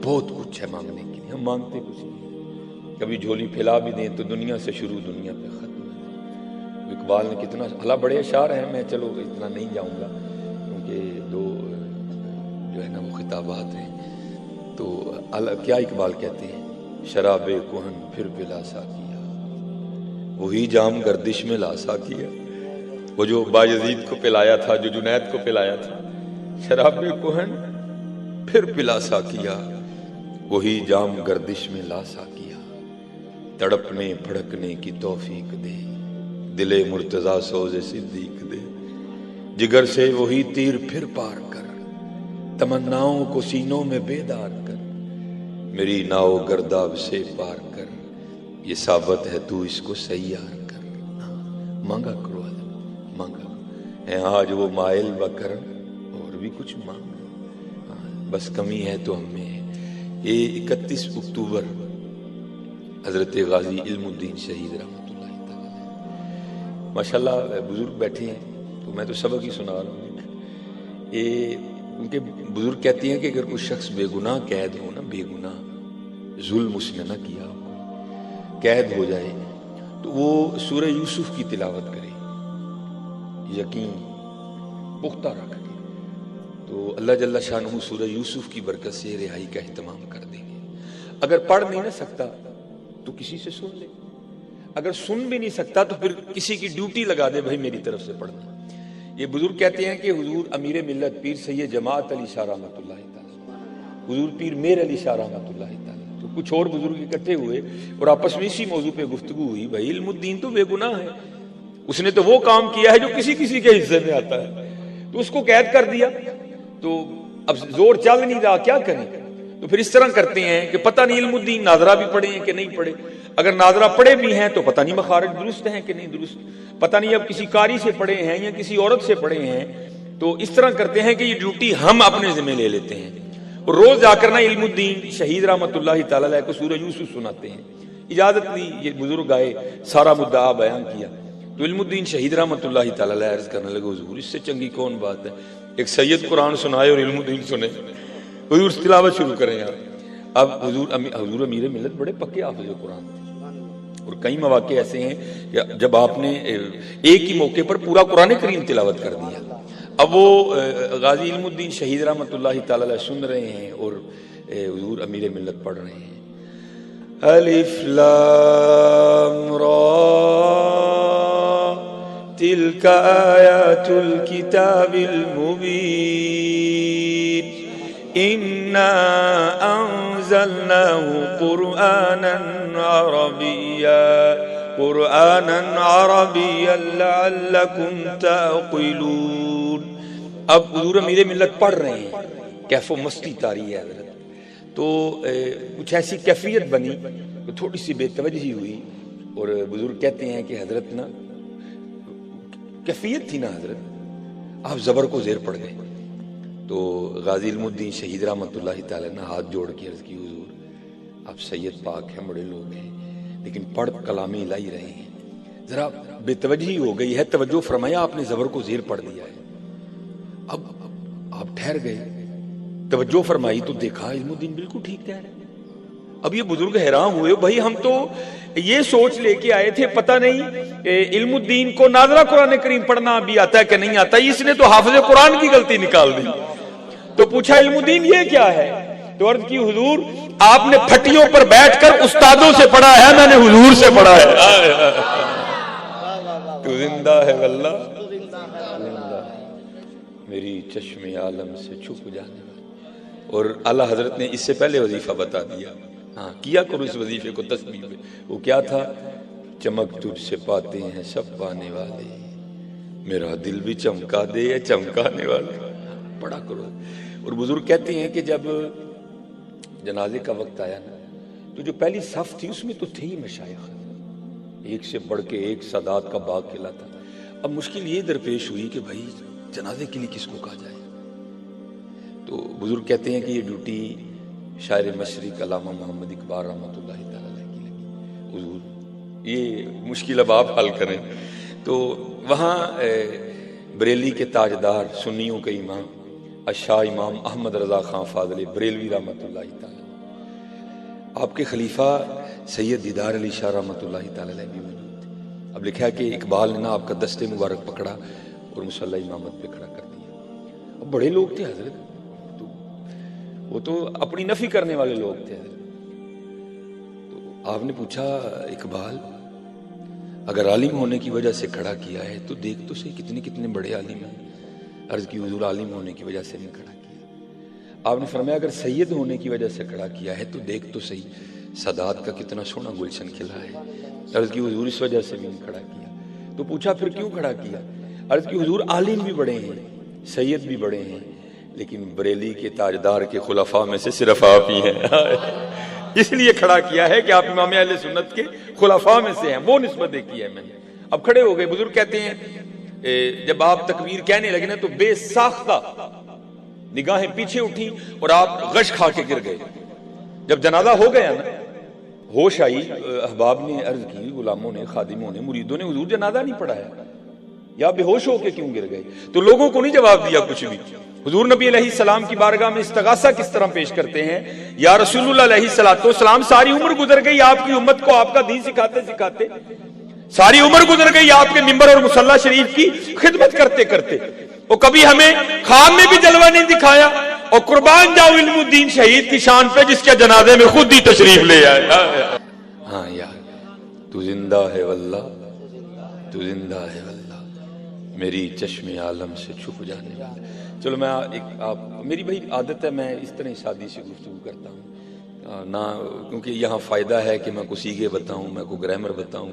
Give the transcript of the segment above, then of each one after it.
بہت کچھ ہے مانگنے کے لیے، ہم مانگتے کچھ نہیں، کبھی جھولی پھیلا بھی دیں تو دنیا سے شروع دنیا پہ ختم ہے۔ اقبال نے کتنا اللہ، بڑے اشعار ہیں، میں چلو اتنا نہیں جاؤں گا کیونکہ دو جو ہے نا وہ خطابات ہیں۔ تو کیا اقبال کہتے ہیں، شراب کہن پھر پلا ساقیا، وہی جام گردش میں لا ساقیا، وہ جو بایزید کو پلایا تھا، جو جنید کو پلایا تھا، شراب کہن پھر پلا ساقیا، وہی جام گردش میں لا ساقیا، تڑپنے پھڑکنے کی توفیق دے، دل مرتضیٰ سوز صدیق دے، جگر سے وہی تیر پھر پار کر، تمناؤں کو سینوں میں بیدار کر، میری ناؤ گرداب سے پار کر، یہ ثابت ہے تو اس کو سیار کر۔ مانگا کرو حضرت، مانگا ہے آج وہ مائل بکرم، اور بھی کچھ مانگا، بس کمی ہے تو ہم میں ہے۔ یہ 31 اکتوبر حضرت غازی علم الدین شہید رحمۃ اللہ تعالی، ماشاءاللہ بزرگ بیٹھے ہیں تو میں تو سبق ہی سنا رہا ہوں۔ یہ ان کے بزرگ کہتے ہیں کہ اگر کوئی شخص بے گناہ قید ہو نا، بے گناہ ظلم اس نے نہ کیا ہو، قید ہو جائے تو وہ سورہ یوسف کی تلاوت کرے، یقین پختہ رکھ کے، تو اللہ جل شانہ سورہ یوسف کی برکت سے رہائی کا اہتمام کر دیں گے۔ اگر پڑھ نہیں نہ سکتا تو کسی سے سن لے، اگر سن بھی نہیں سکتا تو پھر کسی کی ڈیوٹی لگا دے، بھائی میری طرف سے پڑھنا۔ یہ بزرگ کہتے ہیں کہ حضور امیر ملت پیر سید جماعت علی شاہ رحمۃ اللہ تعالی، حضور پیر میر علی شاہ رحمۃ اللہ تعالی، تو کچھ اور بزرگ اکٹھے ہوئے اور آپس میں اسی موضوع پہ گفتگو ہوئی، بھائی علم الدین تو بے گناہ ہے، اس نے تو وہ کام کیا ہے جو کسی کسی کے حصے میں آتا ہے، تو اس کو قید کر دیا، تو اب زور چل نہیں رہا، کیا کریں؟ تو پھر اس طرح کرتے ہیں کہ پتہ نہیں علم الدین ناظرہ بھی پڑھے ہیں کہ نہیں پڑھے، اگر ناظرہ پڑھے بھی ہیں تو پتہ نہیں مخارج درست ہیں کہ نہیں درست، پتہ نہیں اب کسی قاری سے پڑھے ہیں یا کسی عورت سے پڑھے ہیں، تو اس طرح کرتے ہیں کہ یہ ڈیوٹی ہم اپنے ذمہ لے لیتے ہیں، اور روز جا کر نا علم الدین شہید رحمۃ اللہ تعالی علیہ کو سورہ یوسف سناتے ہیں۔ اجازت لی، یہ بزرگ آئے، سارا مدعا بیان کیا، تو علم الدین شہید رحمۃ اللہ تعالی علیہ عرض کرنے لگے، حضور اس سے چنگی کون بات ہے، ایک سید قرآن سنائے اور علم الدین سنے، حضور تلاوت شروع کریں آپ۔ اب حضور امیر ملت بڑے پکے حافظ قرآن تھے، اور کئی مواقع ایسے ہیں کہ جب آپ نے ایک ہی موقع پر پورا قرآن کریم تلاوت کر دیا، اب وہ غازی علم الدین شہید رحمۃ اللہ تعالی علیہ سن رہے ہیں اور حضور امیر ملت پڑھ رہے ہیں، الف لام را تلک آیات الکتاب المبین انا انزلناه قرآنا عربیا لعلکم تعقلون۔ اب حضور امیر ملت پڑھ رہے ہیں، کیف و مستی طاری ہے حضرت، تو کچھ ایسی کیفیت بنی کہ تھوڑی سی بے توجہی ہوئی، اور بزرگ کہتے ہیں کہ حضرت نا کیفیت تھی نا حضرت، آپ زبر کو زیر پڑ گئے، تو غازی علم الدین شہید رحمۃ اللہ تعالی نے ہاتھ جوڑ کے عرض کی، حضور آپ سید پاک ہیں، بڑے لوگ ہیں، لیکن پڑھ کلام الہی رہے ہیں، ذرا بے توجہی ہو گئی ہے، توجہ فرمایا، آپ نے زبر کو زیر پڑھ دیا ہے۔ اب آپ ٹھہر گئے، توجہ فرمائی تو دیکھا علم الدین بالکل ٹھیک کہہ رہے۔ اب یہ بزرگ حیران ہوئے، بھائی ہم تو یہ سوچ لے کے آئے تھے، پتہ نہیں علم الدین کو ناظرہ قرآن کریم پڑھنا بھی آتا ہے کہ نہیں آتا، اس نے تو حافظ قرآن کی غلطی نکال دی۔ تو پوچھا علم الدین یہ کیا ہے، تو عرض کی حضور آپ نے پھٹیوں پر بیٹھ کر استادوں سے پڑھا ہے، میں نے حضور سے پڑھا ہے۔ تو زندہ ہے واللہ، میری چشم عالم سے چھپ جانے والا۔ اور اعلیٰ حضرت نے اس سے پہلے وظیفہ بتا دیا، ہاں کیا کرو اس وظیفے کو تسبیح میں، وہ کیا تھا، چمک تجھ سے پاتے ہیں سب پانے والے، میرا دل بھی چمکا دے چمکانے والے، پڑھا کرو۔ اور بزرگ کہتے ہیں کہ جب جنازے کا وقت آیا نا، تو جو پہلی صف تھی اس میں تو تھے ہی مشائخ، ایک سے بڑھ کے ایک سادات کا باغ کھلا تھا۔ اب مشکل یہ درپیش ہوئی کہ بھائی جنازے کے لیے کس کو کہا جائے، تو بزرگ کہتے ہیں کہ یہ ڈیوٹی شاعر مشرق علامہ محمد اقبال رحمۃ اللہ تعالی علیہ کی لگی، حضور یہ مشکل اب آپ حل کریں۔ تو وہاں بریلی کے تاجدار، سنیوں کے امام، شاہ امام احمد رضا خان فاضلی بریلوی رحمۃ اللہ تعالی، آپ کے خلیفہ سید دیدار علی شاہ رحمۃ اللہ تعالی علیہ بھی موجود تھے. اب لکھا ہے کہ اقبال نے نا آپ کا دستے مبارک پکڑا اور مصلی امامت پہ کھڑا کر دیا. اب بڑے لوگ تھے حضرت، وہ تو اپنی نفی کرنے والے لوگ تھے حضرت. تو آپ نے پوچھا اقبال اگر عالم ہونے کی وجہ سے کھڑا کیا ہے تو دیکھ تو صحیح کتنے کتنے بڑے عالم ہیں. عرض کی حضور عالم ہونے کی وجہ سے نہیں کھڑا کیا. آپ نے فرمایا اگر سید ہونے کی وجہ سے کھڑا کیا ہے تو دیکھ تو صحیح سادات کا کتنا سونا گلشن کھلا ہے. عرض کی حضور اس وجہ سے بھی نہیں کھڑا کیا. تو پوچھا پھر کیوں کھڑا کیا؟ عرض کی حضور عالم بھی بڑے ہیں، سید بھی بڑے ہیں، لیکن بریلی کے تاجدار کے خلفاء میں سے صرف آپ ہی ہیں. اس لیے کھڑا کیا ہے کہ آپ امام اہل سنت کے خلفاء میں سے ہیں، وہ نسبت کی ہے میں نے. اب کھڑے ہو گئے. بزرگ کہتے ہیں جب آپ تکبیر کہنے لگے نا تو بے ساختہ نگاہیں پیچھے اٹھی اور آپ غش کھا کے گر گئے. جب جنازہ ہو گیا نا ہوش آئی، احباب نے عرض کی، غلاموں نے، خادموں نے، مریدوں نے حضور جنازہ نہیں پڑھایا یا بے ہوش ہو کے کیوں گر گئے؟ تو لوگوں کو نہیں جواب دیا کچھ بھی. حضور نبی علیہ السلام کی بارگاہ میں استغاثہ کس طرح پیش کرتے ہیں؟ یا رسول اللہ علیہ السلام ساری عمر گزر گئی آپ کی امت کو آپ کا دین سکھاتے سکھاتے، ساری عمر گزر گئی آپ کے منبر اور مصلی شریف کی خدمت کرتے کرتے، اور کبھی ہمیں خواب میں بھی جلوہ نہیں دکھایا. اور قربان جاؤ علم الدین شہید کی شان پہ جس کے جنازے میں خود ہی تشریف لے آئے. ہاں یار تو زندہ ہے واللہ، تو زندہ ہے واللہ، میری چشم عالم سے چھپ جانے والا. چلو میں آپ میری بھائی عادت ہے میں اس طرح شادی سے گفتگو کرتا ہوں نہ، کیونکہ یہاں فائدہ ہے کہ میں کو سیگے بتاؤں، میں کو گرامر بتاؤں.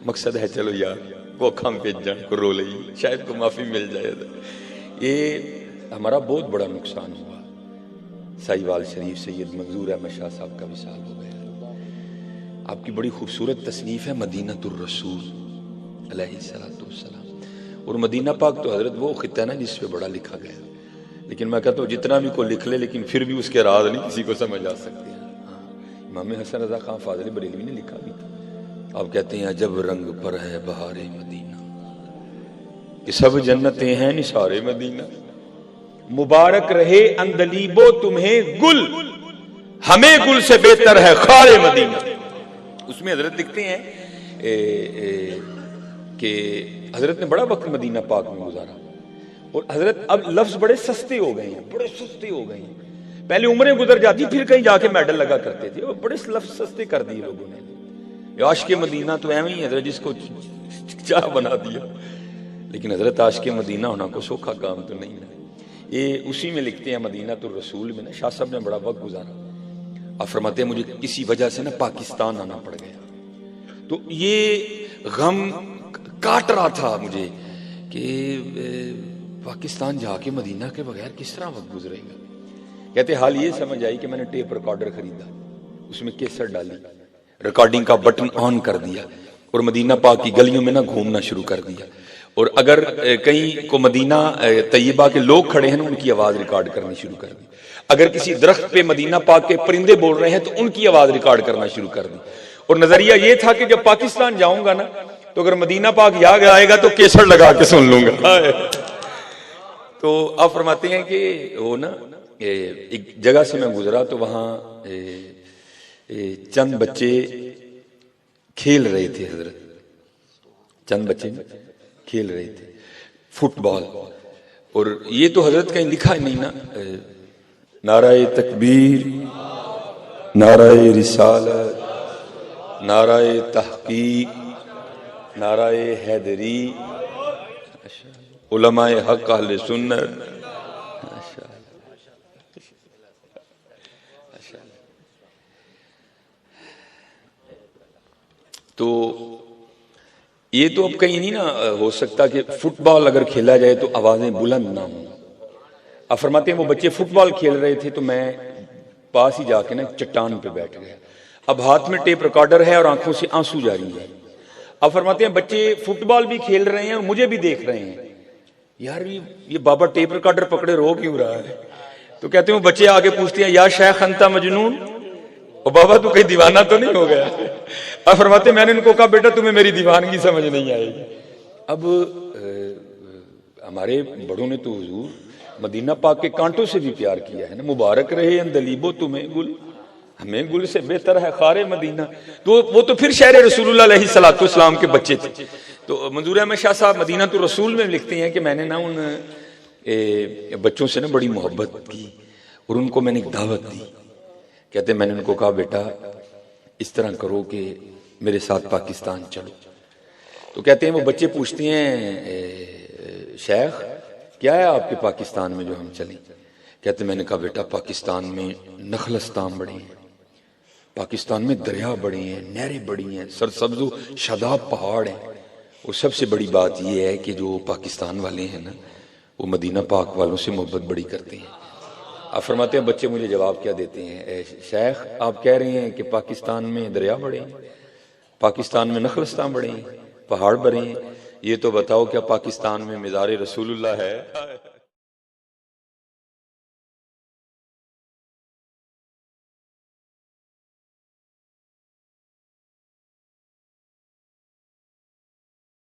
مقصد ہے چلو یار وہ کھم پہ جان کو رو لئی، شاید کو معافی مل جائے. یہ ہمارا بہت بڑا نقصان ہوا. سائیوال شریف سید منظور احمد شاہ صاحب کا وصال ہو گیا. آپ کی بڑی خوبصورت تصنیف ہے مدینہ الرسول علیہ السلام. اور مدینہ پاک تو حضرت وہ خطہ ہے نا جس پہ بڑا لکھا گیا، لیکن میں کہتا ہوں جتنا بھی کوئی لکھ لے لیکن پھر بھی اس کے راز نہیں کسی کو سمجھ آ سکتے ہیں. امام حسن رضا خان فاضل بریلوی نے لکھا بھی تھا. آپ کہتے ہیں عجب رنگ پر ہے بہار مدینہ، کہ سب جنتیں ہیں نثار مدینہ، مبارک رہے اندلیبو تمہیں گل، ہمیں گل سے بہتر ہے خار مدینہ. اس میں حضرت لکھتے ہیں کہ حضرت نے بڑا وقت مدینہ پاک میں گزارا، اور حضرت اب لفظ بڑے سستے ہو گئے ہیں، بڑے سستے ہو گئے ہیں. پہلے عمریں گزر جاتی پھر کہیں جا کے میڈل لگا کرتے تھے، اور بڑے لفظ سستے کر دیے لوگوں نے. عاشق مدینہ تو ایویں ہی حضرت جس کو چاہ بنا دیا، لیکن حضرت عاشق مدینہ ہونا کو سوکھا کام تو نہیں ہے. یہ اسی میں لکھتے ہیں مدینہ الرسول میں نا شاہ صاحب نے بڑا وقت گزارا. آپ فرماتے ہیں مجھے کسی وجہ سے نا پاکستان آنا پڑ گیا، تو یہ غم کاٹ رہا تھا مجھے کہ پاکستان جا کے مدینہ کے بغیر کس طرح وقت گزرے گا. کہتے حال یہ سمجھ آئی کہ میں نے ٹیپ ریکارڈر خریدا، اس میں کیسٹ ڈالی، ریکارڈنگ کا بٹن آن کر دیا اور مدینہ پاک کی گلیوں میں نہ گھومنا شروع کر دیا. اور اگر کہیں کو مدینہ طیبہ کے لوگ کھڑے ہیں نا ان کی آواز ریکارڈ کرنی شروع کر دی. اگر کسی درخت پہ مدینہ پاک کے پرندے بول رہے ہیں تو ان کی آواز ریکارڈ کرنا شروع کر دی. اور نظریہ یہ تھا کہ جب پاکستان جاؤں گا نا تو اگر مدینہ پاک یاد آئے گا تو کیسٹ لگا کے سن لوں گا. تو آپ فرماتے ہیں کہ وہ نا ایک جگہ سے میں گزرا تو وہاں چند بچے کھیل رہے تھے حضرت، چند بچے کھیل رہے تھے فٹ بال. اور یہ تو حضرت کہیں لکھا نہیں نا، نعرہ تکبیر، نعرہ رسالت، نعرہ تحقیق، نعرہ حیدری، علماء حق اہل سنت. تو یہ تو اب کہیں نہیں نا ہو سکتا کہ فٹ بال اگر کھیلا جائے تو آوازیں بلند نہ ہوں. آپ فرماتے ہیں وہ بچے فٹ بال کھیل رہے تھے تو میں پاس ہی جا کے نا چٹان پہ بیٹھ گیا. اب ہاتھ میں ٹیپ ریکارڈر ہے اور آنکھوں سے آنسو جاری ہے. آپ فرماتے ہیں بچے فٹ بال بھی کھیل رہے ہیں اور مجھے بھی دیکھ رہے ہیں، یار یہ بابا ٹیپ ریکارڈر پکڑے رو کیوں رہا ہے؟ تو کہتے ہیں وہ بچے آگے پوچھتے ہیں یا شیخ انتا مجنون، اور بابا تو کہیں دیوانہ تو نہیں ہو گیا؟ اب فرماتے میں نے ان کو کہا بیٹا تمہیں میری دیوانگی سمجھ نہیں آئے گی. اب ہمارے بڑوں نے تو حضور مدینہ پاک کے کانٹوں سے بھی پیار کیا ہے نا، مبارک رہے اندلیبو تمہیں گل، ہمیں گل سے بہتر ہے خار مدینہ. تو وہ تو پھر شہر رسول اللہ علیہ الصلوۃ والسلام کے بچے تھے. تو منظور احمد شاہ صاحب مدینہ تو رسول میں لکھتے ہیں کہ میں نے نا ان بچوں سے نا بڑی محبت کی اور ان کو میں نے ایک دعوت دی. کہتے ہیں میں نے ان کو کہا بیٹا اس طرح کرو کہ میرے ساتھ پاکستان چلو. تو کہتے ہیں وہ بچے پوچھتے ہیں شیخ کیا ہے آپ کے پاکستان میں جو ہم چلیں؟ کہتے ہیں میں نے کہا بیٹا پاکستان میں نخلستان بڑے ہیں، پاکستان میں دریا بڑے ہیں، نہریں بڑی ہیں، سرسبز و شاداب پہاڑ ہیں. اور سب سے بڑی بات یہ ہے کہ جو پاکستان والے ہیں نا وہ مدینہ پاک والوں سے محبت بڑی کرتے ہیں. آپ فرماتے ہیں بچے مجھے جواب کیا دیتے ہیں؟ اے شیخ آپ کہہ رہے ہیں کہ پاکستان میں دریا بڑے ہیں، پاکستان میں نخلستان بڑے ہیں، پہاڑ بڑے ہیں، یہ تو بتاؤ کیا پاکستان میں مزار رسول اللہ ہے؟